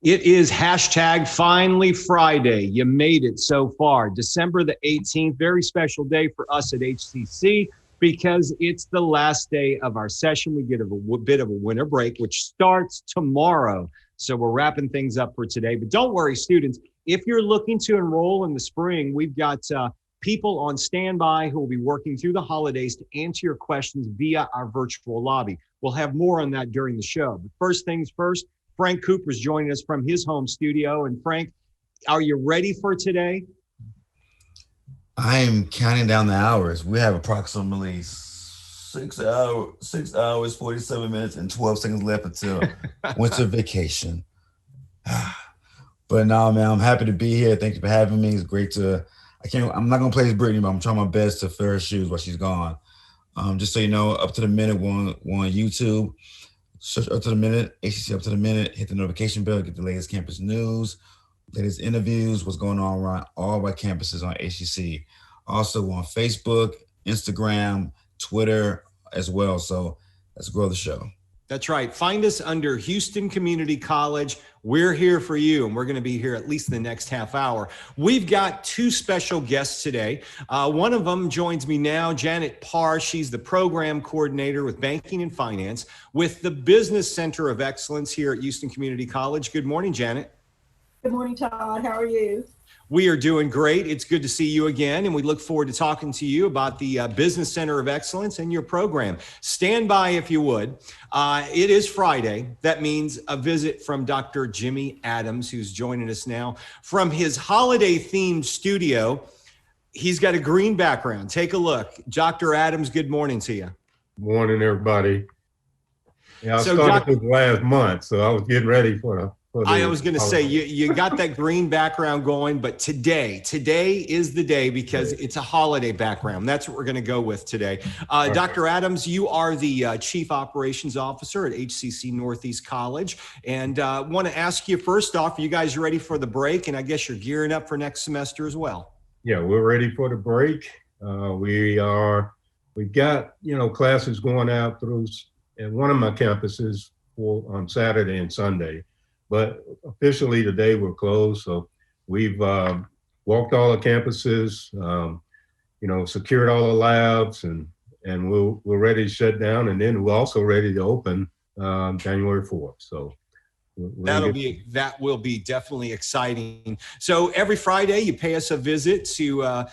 It is hashtag finally Friday. You made it so far. December the 18th, very special day for us at HCC because it's the last day of our session. We get a bit of a winter break, which starts tomorrow. So we're wrapping things up for today. But don't worry, students, if you're looking to enroll in the spring, we've got people on standby who will be working through the holidays to answer your questions via our virtual lobby. We'll have more on that during the show. But first things first, Frank Cooper's joining us from his home studio. And Frank, are you ready for today? I am counting down the hours. We have approximately 6 hours, 47 minutes, and 12 seconds left until winter vacation. But no, man, I'm happy to be here. Thank you for having me. It's great I'm not gonna play as Brittany, but I'm trying my best to fill her shoes while she's gone. Just so you know, up to the minute, we're on YouTube. Search Up to the Minute, HCC Up to the Minute, hit the notification bell, get the latest campus news, latest interviews, what's going on around all of our campuses on HCC. Also on Facebook, Instagram, Twitter as well. So let's grow the show. That's right. Find us under Houston Community College. We're here for you, and we're going to be here at least the next half hour. We've got two special guests today. One of them joins me now, Janet Parr. She's the program coordinator with banking and finance with the Business Center of Excellence here at Houston Community College. Good morning, Janet. Good morning, Todd. How are you? We are doing great. It's good to see you again, and we look forward to talking to you about the Business Center of Excellence and your program. Stand by if you would. It is Friday. That means a visit from Dr. Jimmy Adams, who's joining us now from his holiday-themed studio. He's got a green background. Take a look. Dr. Adams, good morning to you. Morning, everybody. Yeah, I started this last month, so I was getting ready for I was going to say, you got that green background going, but today is the day because it's a holiday background. That's what we're going to go with today. Dr. Adams, you are the Chief Operations Officer at HCC Northeast College. And want to ask you first off, are you guys ready for the break? And I guess you're gearing up for next semester as well. Yeah, we're ready for the break. We've got, classes going out through at one of my campuses on Saturday and Sunday. But officially today we're closed. So we've walked all the campuses, secured all the labs, and we're ready to shut down. And then we're also ready to open January 4th. So that will be definitely exciting. So every Friday you pay us a visit to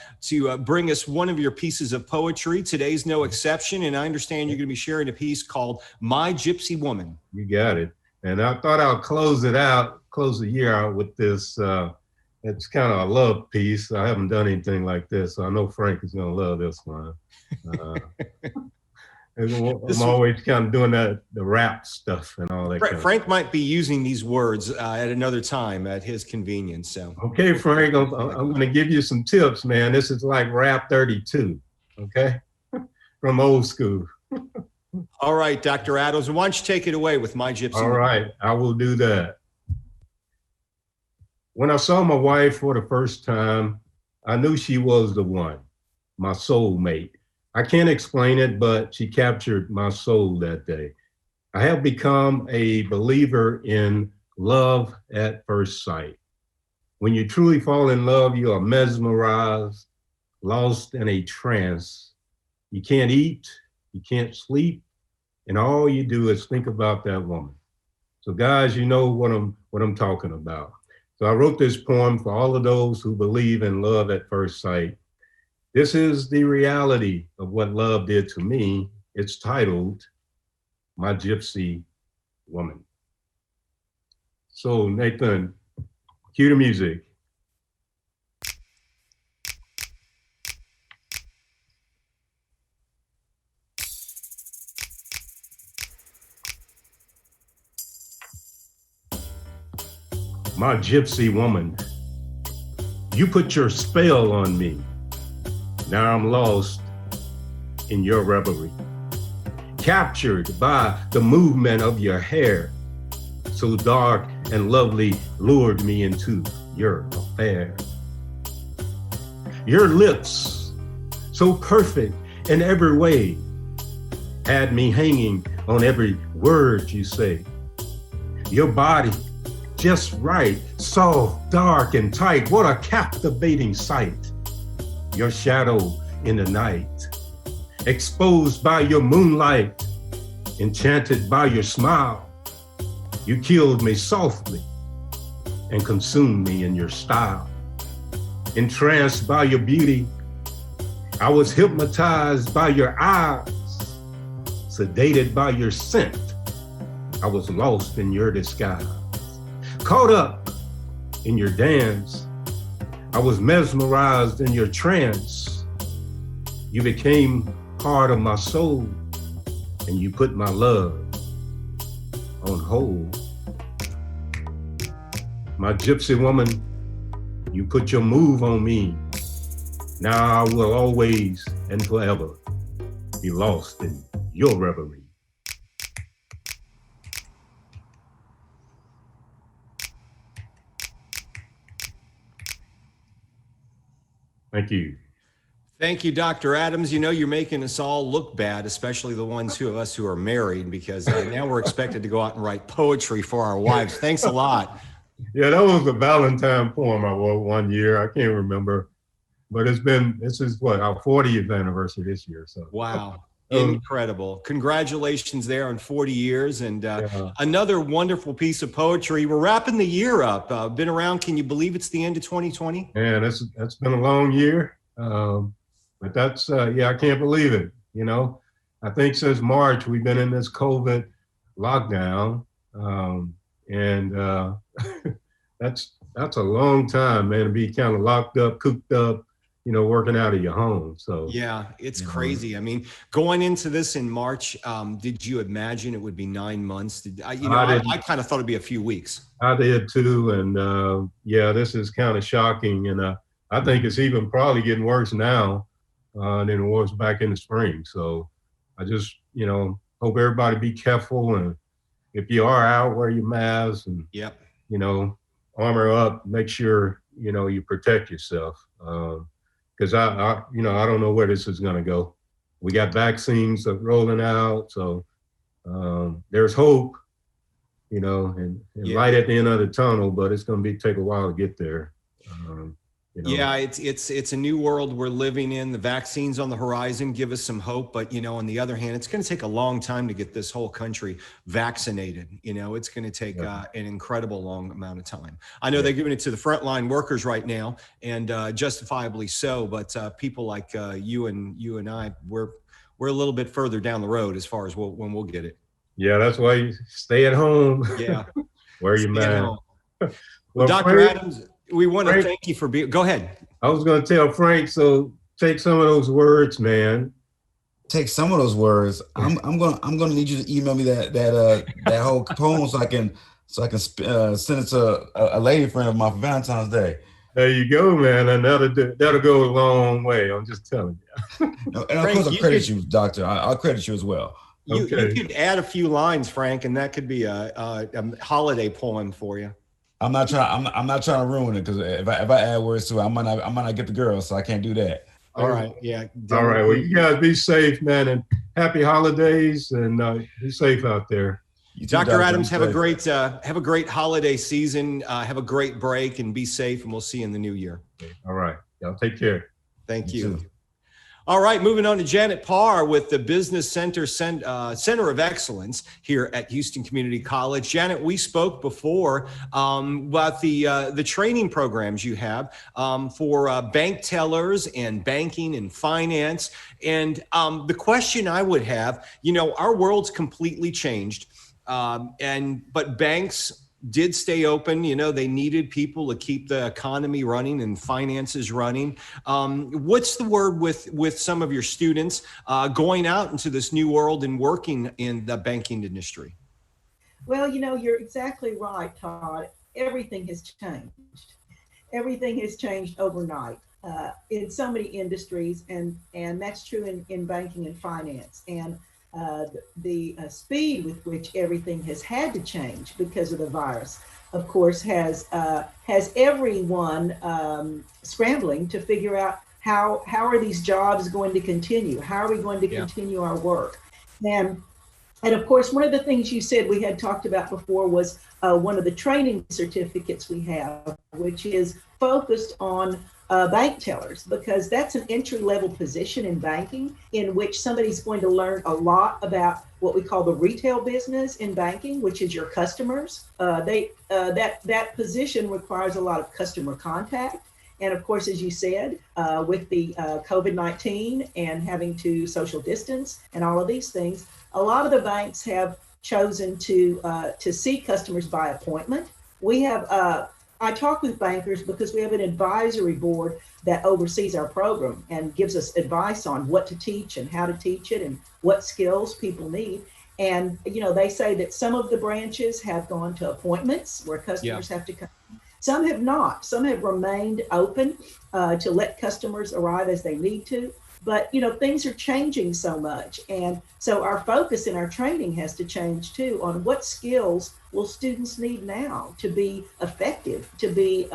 bring us one of your pieces of poetry. Today's no exception. And I understand you're going to be sharing a piece called My Gypsy Woman. You got it. And I thought I'll close the year out with this. It's kind of a love piece. I haven't done anything like this, so I know Frank is going to love this one. I'm always kind of doing the rap stuff and all that. Frank might be using these words at another time at his convenience. So okay, Frank, I'm going to give you some tips, man. This is like rap 32, okay, from old school. All right, Dr. Adams, why don't you take it away with My Gypsy Woman? All right, I will do that. When I saw my wife for the first time, I knew she was the one, my soulmate. I can't explain it, but she captured my soul that day. I have become a believer in love at first sight. When you truly fall in love, you are mesmerized, lost in a trance. You can't eat, you can't sleep, and all you do is think about that woman. So guys, you know what I'm talking about. So I wrote this poem for all of those who believe in love at first sight. This is the reality of what love did to me. It's titled, My Gypsy Woman. So Nathan, cue the music. My gypsy woman, you put your spell on me. Now I'm lost in your reverie, captured by the movement of your hair. So dark and lovely lured me into your affair. Your lips, so perfect in every way, had me hanging on every word you say. Your body, just right, soft, dark, and tight. What a captivating sight. Your shadow in the night, exposed by your moonlight, enchanted by your smile. You killed me softly and consumed me in your style. Entranced by your beauty, I was hypnotized by your eyes, sedated by your scent. I was lost in your disguise, caught up in your dance. I was mesmerized in your trance. You became part of my soul, and you put my love on hold. My gypsy woman, you put your move on me. Now I will always and forever be lost in your reverie. Thank you. Thank you, Dr. Adams. You know, you're making us all look bad, especially the ones of us who are married, because now we're expected to go out and write poetry for our wives. Thanks a lot. Yeah, that was a Valentine poem I wrote one year. I can't remember, but this is what, our 40th anniversary this year. So wow. Incredible. Congratulations there on 40 years and another wonderful piece of poetry. We're wrapping the year up. Been around, can you believe it's the end of 2020? Man, that's been a long year. But that's, I can't believe it. You know, I think since March, we've been in this COVID lockdown. That's a long time, man, to be kind of locked up, cooped up, you know, working out of your home. So yeah, it's crazy. I mean, going into this in March, did you imagine it would be 9 months? I kind of thought it'd be a few weeks. I did too. And this is kind of shocking. And I think it's even probably getting worse now than it was back in the spring. So I just, hope everybody be careful. And if you are out, wear your mask and, armor up, make sure, you protect yourself. Because I don't know where this is going to go. We got vaccines rolling out. So there's hope, and light at the end of the tunnel, but it's going to take a while to get there. Yeah, it's a new world we're living in. The vaccines on the horizon give us some hope, but on the other hand, it's going to take a long time to get this whole country vaccinated. It's going to take an incredible long amount of time. I know they're giving it to the frontline workers right now, and justifiably so. But people like you and I, we're a little bit further down the road as far as when we'll get it. Yeah, that's why you stay at home. Yeah, wear your mask. Well, Dr. Adams, we want to thank you for being. Go ahead. I was going to tell Frank. So take some of those words, man. Take some of those words. I'm gonna need you to email me that whole poem so I can send it to a lady friend of mine for Valentine's Day. There you go, man. And that'll go a long way. I'm just telling you. And of course, I'll credit you, Doctor. I'll credit you as well. You could add a few lines, Frank, and that could be a holiday poem for you. I'm not trying to ruin it, because if I add words to it, I might not get the girl, so I can't do that. All right, yeah. All right, well, you guys be safe, man, and happy holidays, and be safe out there. Dr. Adams, have a great holiday season. Have a great break, and be safe, and we'll see you in the new year. All right, y'all take care. Thank you. All right, moving on to Janet Parr with the Business Center of Excellence here at Houston Community College. Janet, we spoke before about the training programs you have for bank tellers and banking and finance. And the question I would have, our world's completely changed, but banks did stay open. They needed people to keep the economy running and finances running. What's the word with some of your students going out into this new world and working in the banking industry? Well, you're exactly right, Todd. Everything has changed. Everything has changed overnight in so many industries, and that's true in banking and finance. And the speed with which everything has had to change because of the virus, of course, has everyone scrambling to figure out how are these jobs going to continue? How are we going to continue our work? And And of course, one of the things you said we had talked about before was one of the training certificates we have, which is focused on bank tellers, because that's an entry-level position in banking in which somebody's going to learn a lot about what we call the retail business in banking, which is your customers. That position requires a lot of customer contact. And of course, as you said, with the COVID-19 and having to social distance and all of these things, a lot of the banks have chosen to see customers by appointment. We have, I talk with bankers because we have an advisory board that oversees our program and gives us advice on what to teach and how to teach it and what skills people need. And, you know, they say that some of the branches have gone to appointments where customers have to come. Some have not. Some have remained open to let customers arrive as they need to. But, you know, things are changing so much. And so our focus in our training has to change too on what skills will students need now to be effective, to be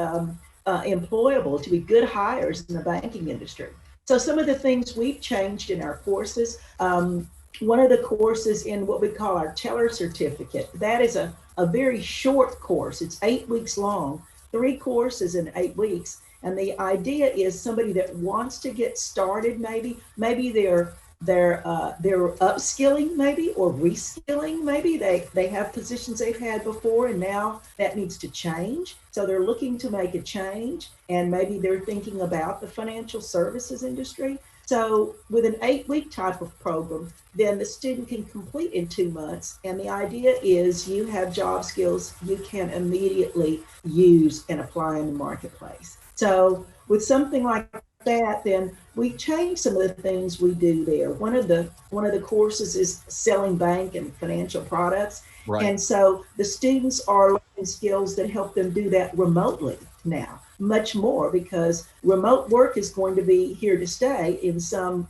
employable, to be good hires in the banking industry. So some of the things we've changed in our courses, one of the courses in what we call our teller certificate, that is a very short course. It's 8 weeks long, 3 courses in 8 weeks. And the idea is somebody that wants to get started, maybe they're upskilling maybe, or reskilling maybe. They have positions they've had before and now that needs to change. So they're looking to make a change, and maybe they're thinking about the financial services industry. So with an 8-week type of program, then the student can complete in 2 months. And the idea is you have job skills you can immediately use and apply in the marketplace. So with something like that, then we change some of the things we do there. One of the courses is selling bank and financial products. Right. And so the students are learning skills that help them do that remotely now, much more, because remote work is going to be here to stay in some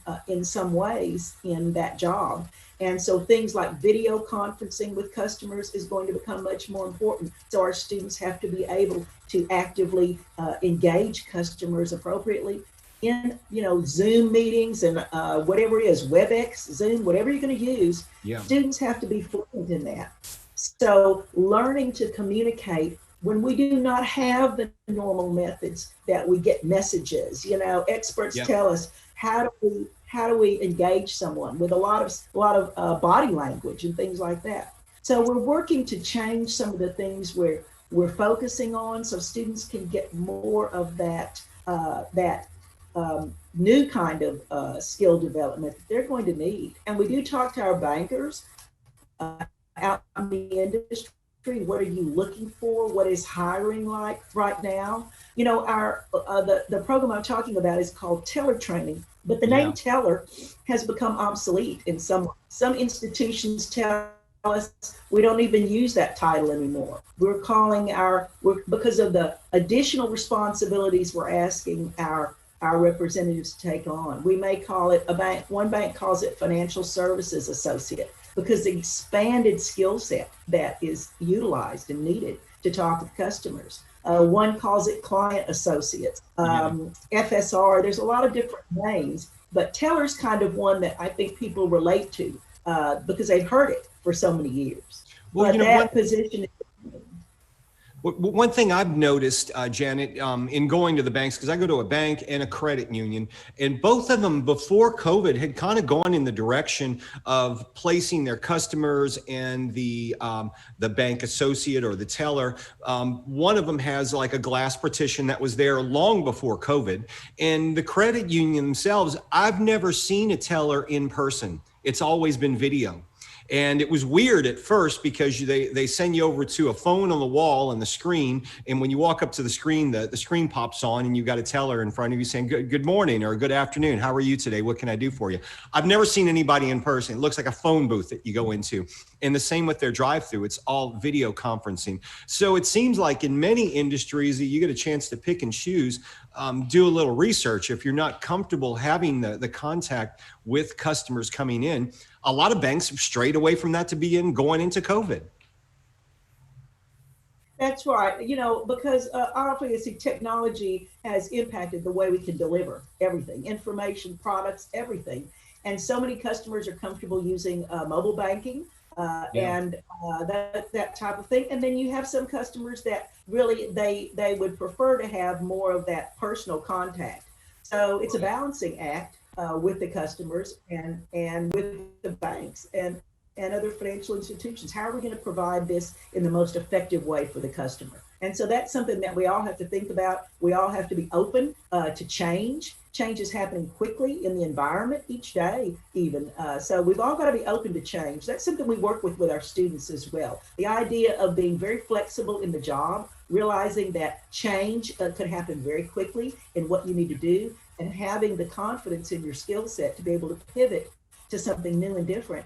ways in that job. And so things like video conferencing with customers is going to become much more important. So our students have to be able to actively engage customers appropriately in, you know, Zoom meetings and whatever it is, WebEx, Zoom, whatever you're going to use. Yeah. Students have to be fluent in that. So learning to communicate when we do not have the normal methods that we get messages, you know, experts tell us how do we engage someone with a lot of body language and things like that. So we're working to change some of the things we're focusing on, so students can get more of that new kind of skill development that they're going to need. And we do talk to our bankers out in the industry. What are you looking for? What is hiring like right now? You know, our the program I'm talking about is called teller training, but the name teller has become obsolete in some institutions. Tell us we don't even use that title anymore. We're calling because of the additional responsibilities we're asking our representatives to take on. We may call it one bank calls it financial services associate, because the expanded skill set that is utilized and needed to talk with customers. One calls it client associates, FSR. There's a lot of different names, but teller's kind of one that I think people relate to because they've heard it for so many years. Well, but you know, that position is one thing I've noticed, Janet, in going to the banks, because I go to a bank and a credit union, and both of them before COVID had kind of gone in the direction of placing their customers and the bank associate or the teller. One of them has like a glass partition that was there long before COVID. And the credit union themselves, I've never seen a teller in person. It's always been video. And it was weird at first because they send you over to a phone on the wall and the screen. And when you walk up to the screen, the screen pops on and you've got a teller in front of you saying, good morning or good afternoon. How are you today? What can I do for you? I've never seen anybody in person. It looks like a phone booth that you go into. And the same with their drive-through. It's all video conferencing. So it seems like in many industries that you get a chance to pick and choose, do a little research. If you're not comfortable having the contact with customers coming in, a lot of banks have strayed away from that to begin going into COVID. That's right. You know, because obviously technology has impacted the way we can deliver everything, information, products, everything. And so many customers are comfortable using mobile banking. that type of thing. And then you have some customers that really they would prefer to have more of that personal contact. So it's a balancing act with the customers and with the banks and other financial institutions. How are we going to provide this in the most effective way for the customer? And so that's something that we all have to think about. We all have to be open to change. Change is happening quickly in the environment each day, even. So we've all got to be open to change. That's something we work with our students as well. The idea of being very flexible in the job, realizing that change could happen very quickly in what you need to do, and having the confidence in your skill set to be able to pivot to something new and different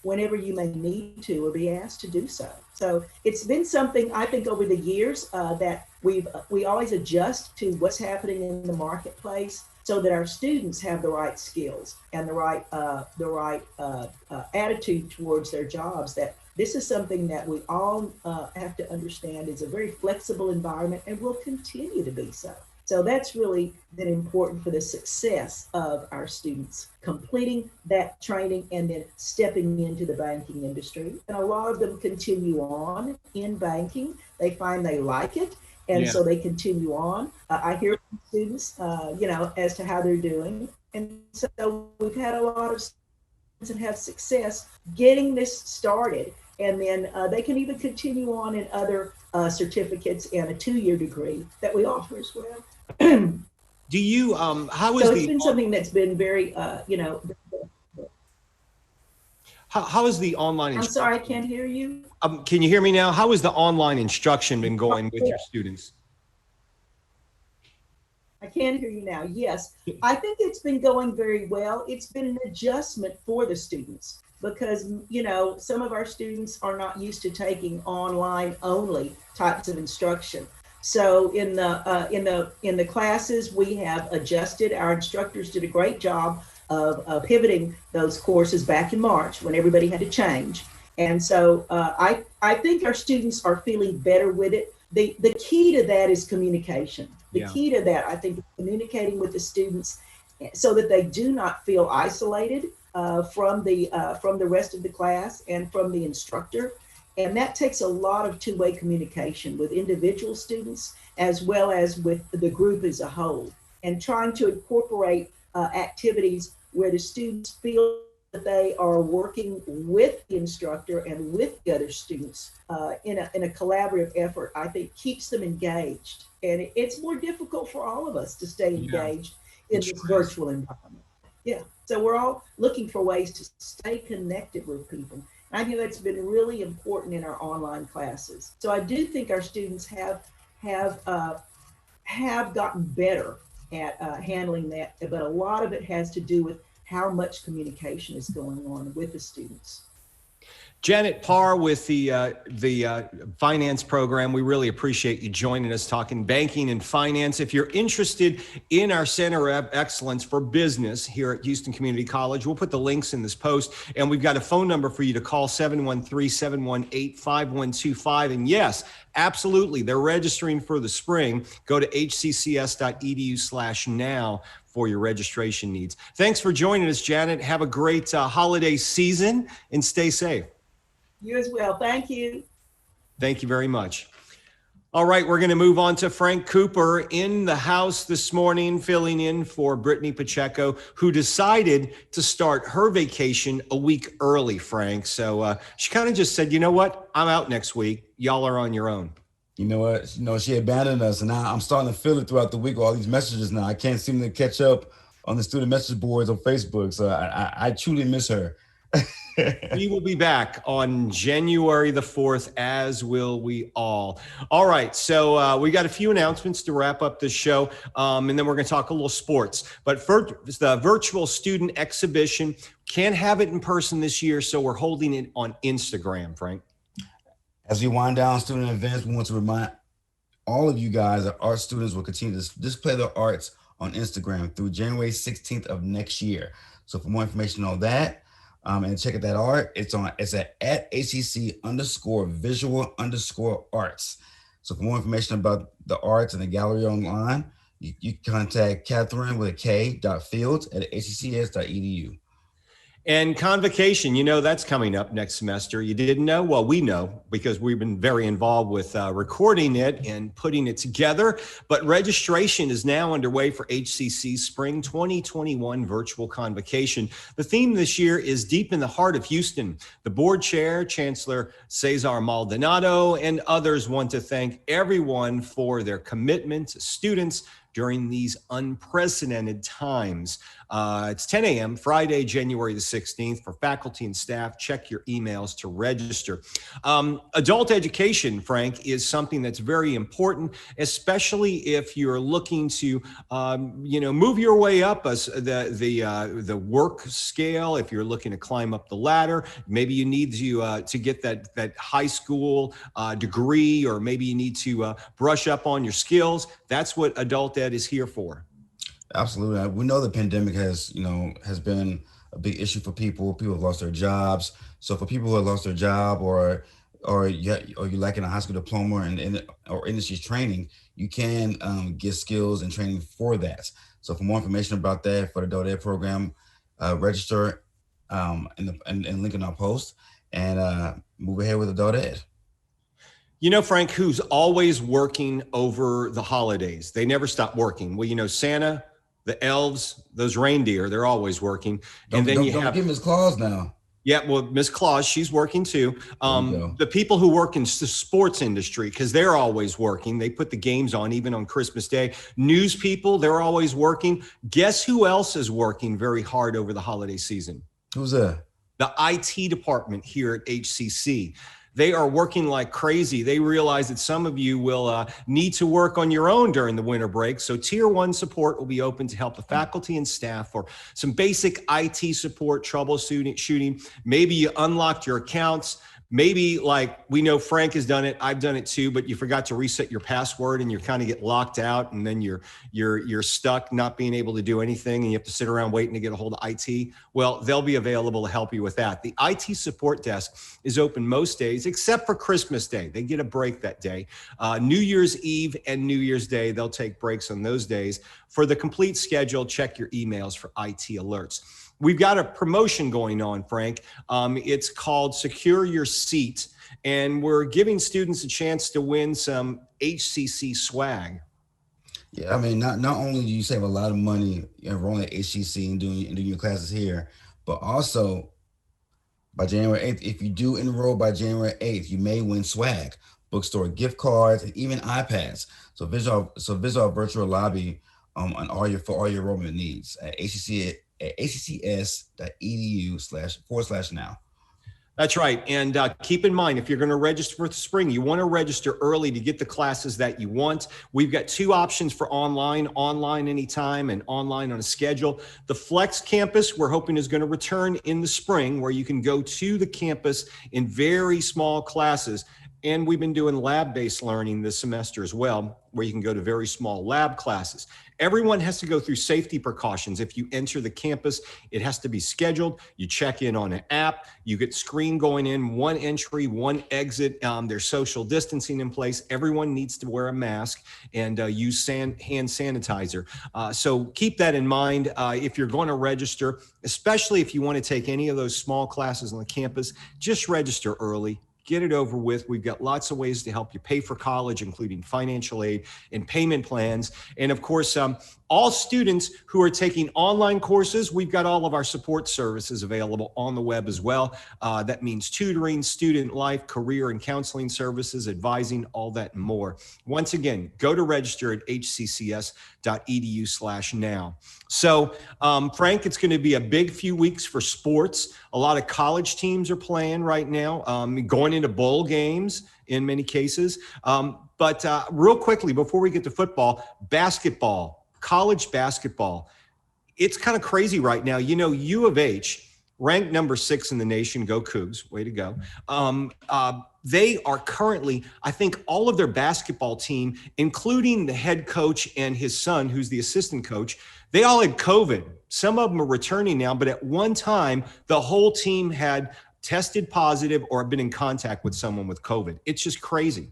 whenever you may need to or be asked to do so. So it's been something I think over the years that we always adjust to what's happening in the marketplace so that our students have the right skills and the right attitude towards their jobs. That this is something that we all have to understand is a very flexible environment and will continue to be so. So that's really been important for the success of our students, completing that training and then stepping into the banking industry. And a lot of them continue on in banking. They find they like it. And so they continue on. I hear from students, as to how they're doing. And so we've had a lot of students that have success getting this started. And then they can even continue on in other certificates and a 2-year degree that we offer as well. Do you, how is it's been something that's been very, How is the online? I'm sorry, I can't hear you. Can you hear me now? How has the online instruction been going with your students? I can hear you now. Yes, I think it's been going very well. It's been an adjustment for the students because, some of our students are not used to taking online only types of instruction. So in the classes, we have adjusted. Our instructors did a great job of pivoting those courses back in March when everybody had to change. And so I think our students are feeling better with it. The key to that is communication. The key to that, I think, is communicating with the students so that they do not feel isolated from the rest of the class and from the instructor. And that takes a lot of two-way communication with individual students as well as with the group as a whole, and trying to incorporate activities where the students feel that they are working with the instructor and with the other students in a collaborative effort, I think keeps them engaged. And it's more difficult for all of us to stay engaged in this virtual environment. Yeah, so we're all looking for ways to stay connected with people. I think that's been really important in our online classes. So I do think our students have gotten better at handling that, but a lot of it has to do with how much communication is going on with the students. Janet Parr with the finance program. We really appreciate you joining us talking banking and finance. If you're interested in our Center of Excellence for Business here at Houston Community College, we'll put the links in this post, and we've got a phone number for you to call, 713-718-5125. And yes, absolutely, they're registering for the spring. Go to hccs.edu/now for your registration needs. Thanks for joining us, Janet. Have a great holiday season and stay safe. You as well. Thank you. Thank you very much. All right, we're going to move on to Frank Cooper in the house this morning, filling in for Brittany Pacheco, who decided to start her vacation a week early, Frank. So she kind of just said, you know what? I'm out next week. Y'all are on your own. You know what? She abandoned us, and now I'm starting to feel it throughout the week. All these messages now. I can't seem to catch up on the student message boards on Facebook. So I truly miss her. We will be back on January the 4th, as will we all. All right, so we got a few announcements to wrap up this show, and then we're going to talk a little sports. But for the virtual student exhibition, can't have it in person this year, so we're holding it on Instagram, Frank. As we wind down student events, we want to remind all of you guys that art students will continue to display their arts on Instagram through January 16th of next year. So for more information on that, and check out that art, it's at HCC_visual_arts. So for more information about the arts and the gallery online, you contact Catherine with a K.Fields at hccs.edu. And Convocation, that's coming up next semester. You didn't know? Well, we know because we've been very involved with recording it and putting it together. But registration is now underway for HCC Spring 2021 Virtual Convocation. The theme this year is Deep in the Heart of Houston. The board chair, Chancellor Cesar Maldonado, and others want to thank everyone for their commitment to students during these unprecedented times. It's 10 a.m. Friday, January the 16th. For faculty and staff, check your emails to register. Adult education, Frank, is something that's very important, especially if you're looking to, move your way up the work scale. If you're looking to climb up the ladder, maybe you need to get that high school degree, or maybe you need to brush up on your skills. That's what adult ed is here for. Absolutely. We know the pandemic has been a big issue for people. People have lost their jobs. So for people who have lost their job, or you're lacking a high school diploma or industry training, you can get skills and training for that. So for more information about that, for the adult ed program, register and link in our post, and move ahead with adult ed. Frank, who's always working over the holidays? They never stop working. Well, Santa, the elves, those reindeer, they're always working. Don't give Miss Claus now. Yeah, well, Miss Claus, she's working too. The people who work in the sports industry, because they're always working. They put the games on even on Christmas Day. News people, they're always working. Guess who else is working very hard over the holiday season? Who's that? The IT department here at HCC. They are working like crazy. They realize that some of you will need to work on your own during the winter break. So Tier 1 support will be open to help the faculty and staff for some basic IT support, troubleshooting. Maybe you unlocked your accounts. Maybe, like we know Frank has done it, I've done it too, but you forgot to reset your password and you kind of get locked out, and then you're stuck not being able to do anything, and you have to sit around waiting to get a hold of IT. Well, they'll be available to help you with that. The IT support desk is open most days except for Christmas Day. They get a break that day. New Year's Eve and New Year's Day, they'll take breaks on those days. For the complete schedule, check your emails for IT alerts. We've got a promotion going on, Frank. It's called Secure Your Seat, and we're giving students a chance to win some HCC swag. Yeah, I mean, not only do you save a lot of money enrolling at HCC and doing your classes here, but also by January 8th, if you do enroll by January 8th, you may win swag, bookstore gift cards, and even iPads. So visit our virtual lobby for all your enrollment needs at hccs.edu/now. That's right. And keep in mind, if you're going to register for the spring, you want to register early to get the classes that you want. We've got two options for online anytime and online on a schedule. The Flex Campus, we're hoping, is going to return in the spring, where you can go to the campus in very small classes. And we've been doing lab-based learning this semester as well, where you can go to very small lab classes. Everyone has to go through safety precautions. If you enter the campus, it has to be scheduled. You check in on an app. You get screen going in, one entry, one exit. There's social distancing in place. Everyone needs to wear a mask and use hand sanitizer. So keep that in mind if you're going to register, especially if you want to take any of those small classes on the campus. Just register early. Get it over with. We've got lots of ways to help you pay for college, including financial aid and payment plans. And of course, all students who are taking online courses, we've got all of our support services available on the web as well. That means tutoring, student life, career and counseling services, advising, all that and more. Once again, go to register at hccs.edu/now. So, Frank, it's going to be a big few weeks for sports. A lot of college teams are playing right now, going into bowl games in many cases. But real quickly, before we get to football, basketball. College basketball, it's kind of crazy right now. U of H, ranked number 6 in the nation, go Cougs, way to go. They are currently, I think all of their basketball team, including the head coach and his son, who's the assistant coach, they all had COVID. Some of them are returning now, but at one time, the whole team had tested positive or been in contact with someone with COVID. It's just crazy.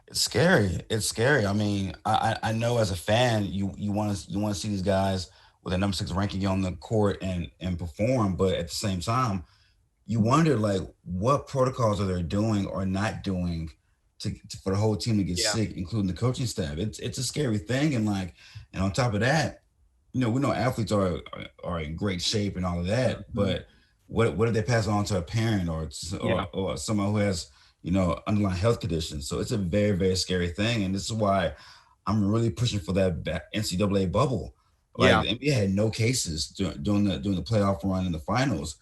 It's scary. I mean, I know as a fan, you want to see these guys with a number 6 ranking on the court and perform. But at the same time, you wonder like what protocols are they doing or not doing for the whole team to get sick, including the coaching staff. It's a scary thing. And on top of that, we know athletes are in great shape and all of that, but what if they pass it on to a parent or someone who has, underlying health conditions? So it's a very, very scary thing. And this is why I'm really pushing for that NCAA bubble. Like, the NBA had no cases during the playoff run and the finals.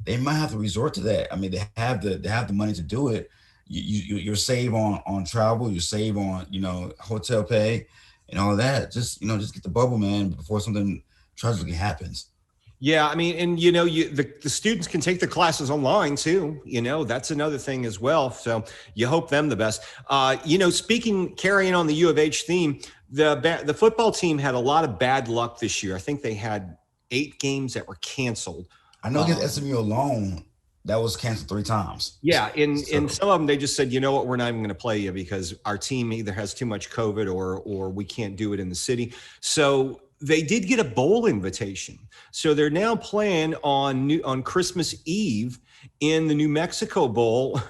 They might have to resort to that. I mean, they have the money to do it. You're save on travel, you save on, hotel pay and all of that. Just get the bubble, man, before something tragically happens. Yeah, I mean, and the students can take the classes online too. That's another thing as well. So you hope them the best. Carrying on the U of H theme, the football team had a lot of bad luck this year. I think they had 8 games that were canceled. I know against SMU alone, that was canceled 3 times. Yeah, in some of them, they just said, you know what, we're not even going to play you because our team either has too much COVID or we can't do it in the city. So they did get a bowl invitation. So they're now playing on Christmas Eve in the New Mexico Bowl,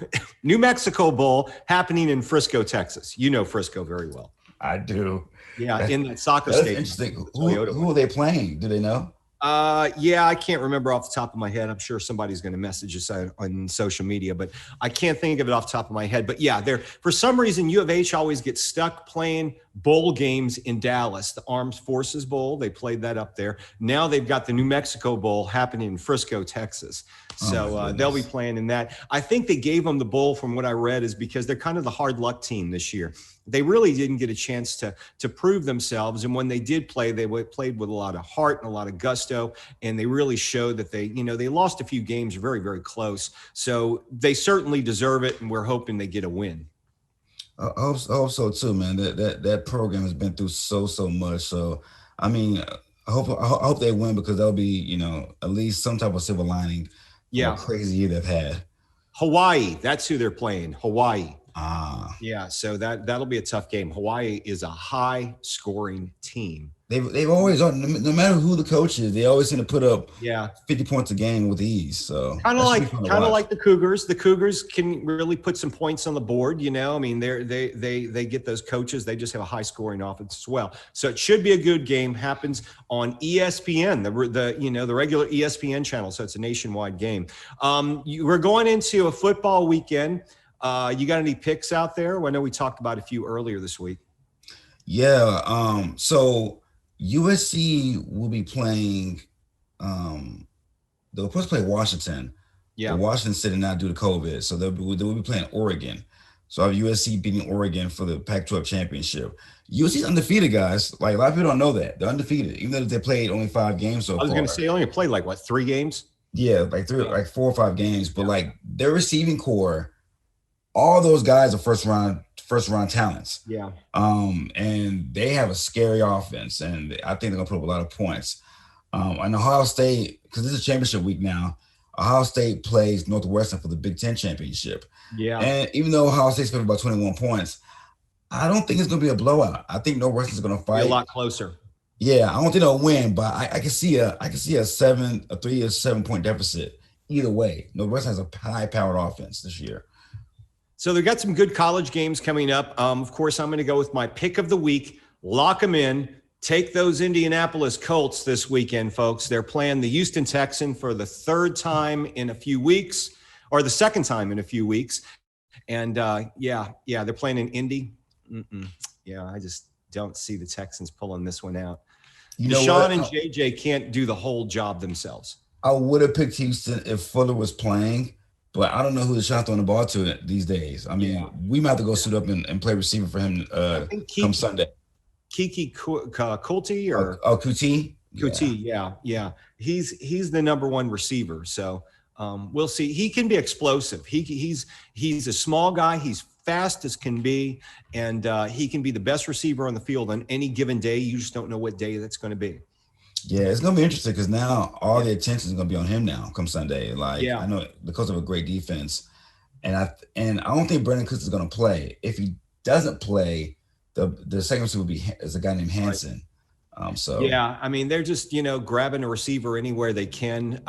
happening in Frisco, Texas. You know Frisco very well. I do. Yeah, in that soccer stadium. Interesting. Who are they playing? Do they know? I can't remember off the top of my head. I'm sure somebody's going to message us on social media, but I can't think of it off the top of my head. But yeah, for some reason, U of H always gets stuck playing bowl games in Dallas, the Armed Forces Bowl. They played that up there. Now they've got the New Mexico Bowl happening in Frisco, Texas. So they'll be playing in that. I think they gave them the bowl, from what I read, is because they're kind of the hard luck team this year. They really didn't get a chance to prove themselves. And when they did play, they played with a lot of heart and a lot of gusto. And they really showed that they lost a few games very, very close. So they certainly deserve it. And we're hoping they get a win. I hope so too, man. That program has been through so much. So, I mean, I hope they win, because that'll be, at least some type of silver lining. Yeah. Crazy year they've had. Hawaii, that's who they're playing. Hawaii. Yeah, so that'll be a tough game. Hawaii is a high scoring team. They've always, no matter who the coach is, they always seem to put up 50 points a game with ease. So kind of like the Cougars. The Cougars can really put some points on the board. I mean, they get those coaches. They just have a high scoring offense as well. So it should be a good game. Happens on ESPN, the regular ESPN channel. So it's a nationwide game. We're going into a football weekend. You got any picks out there? I know we talked about a few earlier this week. Yeah. So USC will be playing. They'll first play Washington. Yeah. Washington State now due to COVID, so they will be playing Oregon. So I have USC beating Oregon for the Pac-12 championship. USC's undefeated, guys. Like, a lot of people don't know that they're undefeated, even though they played only 5 games so far. I was going to say they only played 3 games. Yeah, 4 or 5 games. But their receiving core, all those guys are first round talents. Yeah. And they have a scary offense, and I think they're gonna put up a lot of points. And Ohio State, because this is championship week now, Ohio State plays Northwestern for the Big Ten championship. Yeah. And even though Ohio State's favored by 21 points, I don't think it's gonna be a blowout. I think Northwestern's gonna fight. Be a lot closer. Yeah, I don't think they'll win, but I can see a 3 or 7 point deficit either way. Northwestern has a high-powered offense this year. So they've got some good college games coming up. Of course, I'm going to go with my pick of the week. Lock them in. Take those Indianapolis Colts this weekend, folks. They're playing the Houston Texans for the 3rd time in a few weeks, or the 2nd time in a few weeks. And they're playing in Indy. Yeah, I just don't see the Texans pulling this one out. Deshaun and JJ can't do the whole job themselves. I would have picked Houston if Fuller was playing. But I don't know who the shot throwing the ball to these days. I mean, we might have to go suit up and play receiver for him come Sunday. Kiki Coulty or Kuti? Kuti, yeah. He's the number 1 receiver. So we'll see. He can be explosive. He's a small guy. He's fast as can be, and he can be the best receiver on the field on any given day. You just don't know what day that's going to be. Yeah, it's gonna be interesting because now all the attention is gonna be on him now come Sunday. I know because of a great defense, and I don't think Brandon Cooks is gonna play. If he doesn't play, the second receiver is a guy named Hansen. Yeah, I mean, they're just, grabbing a receiver anywhere they can.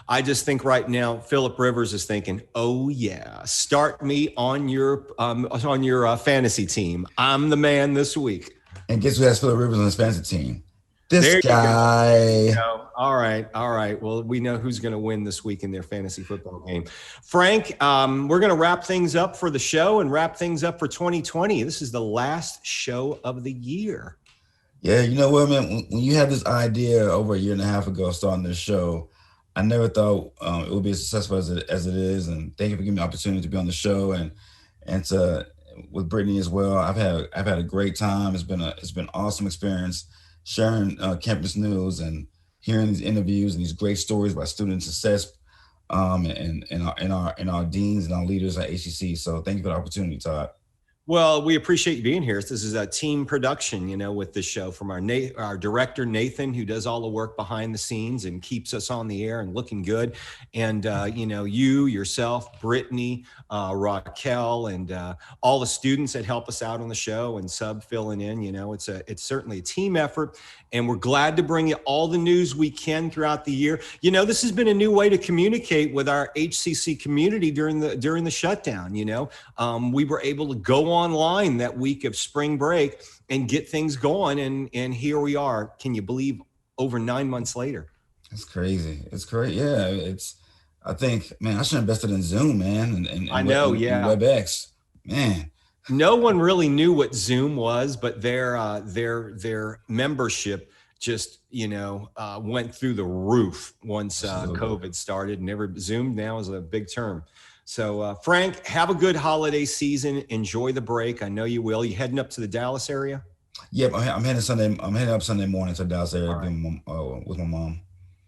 I just think right now, Phillip Rivers is thinking, oh yeah, start me on your fantasy team. I'm the man this week. And guess who has Phillip Rivers on his fantasy team? This There guy. you go. All right. Well, we know who's going to win this week in their fantasy football game. Frank, we're going to wrap things up for the show and wrap things up for 2020. This is the last show of the year. Yeah, you know what, man? When you had this idea over a year and a half ago starting this show, I never thought it would be as successful as it is. And thank you for giving me the opportunity to be on the show and to with Brittany as well. I've had a great time. It's been an awesome experience sharing campus news and hearing these interviews and these great stories about student success and our deans and our leaders at HCC. So thank you for the opportunity, Todd. Well, we appreciate you being here. This is a team production, with the show from our director, Nathan, who does all the work behind the scenes and keeps us on the air and looking good. And, you, yourself, Brittany, Raquel, and all the students that help us out on the show and sub filling in, it's certainly a team effort. And we're glad to bring you all the news we can throughout the year. This has been a new way to communicate with our HCC community during the shutdown. We were able to go online that week of spring break and get things going. And here we are. Can you believe over 9 months later? It's crazy. It's great. Yeah. I think, man, I should have invested in Zoom, man. And I know. and yeah. WebEx, man. No one really knew what Zoom was, but their membership just, went through the roof once COVID started, and Zoom now is a big term. So Frank, have a good holiday season. Enjoy the break. I know you will. You heading up to the Dallas area? Yep. I'm heading up Sunday morning to the Dallas area with my mom.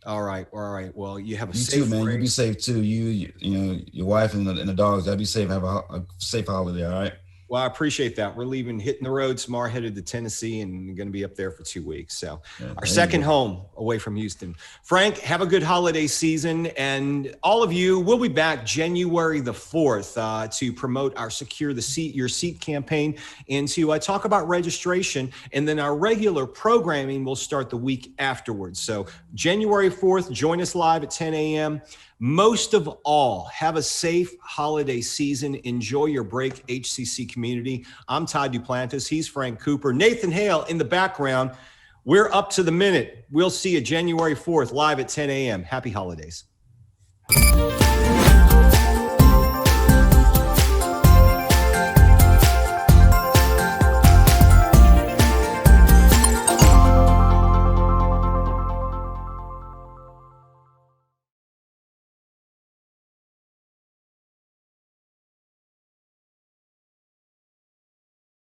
All right. Well, you have a you safe too, man. break. You be safe too. Your wife and the dogs. Y'all be safe. Have a safe holiday. All right. Well, I appreciate that. We're hitting the road tomorrow, headed to Tennessee, and going to be up there for 2 weeks. So our second home away from Houston. Frank, have a good holiday season. And all of you, we'll be back January the 4th to promote our Secure Your Seat campaign and to talk about registration. And then our regular programming will start the week afterwards. So January 4th, join us live at 10 a.m. Most of all, have a safe holiday season. Enjoy your break, HCC community. I'm Todd Duplantis. He's Frank Cooper. Nathan Hale in the background. We're up to the minute. We'll see you January 4th live at 10 a.m. Happy holidays.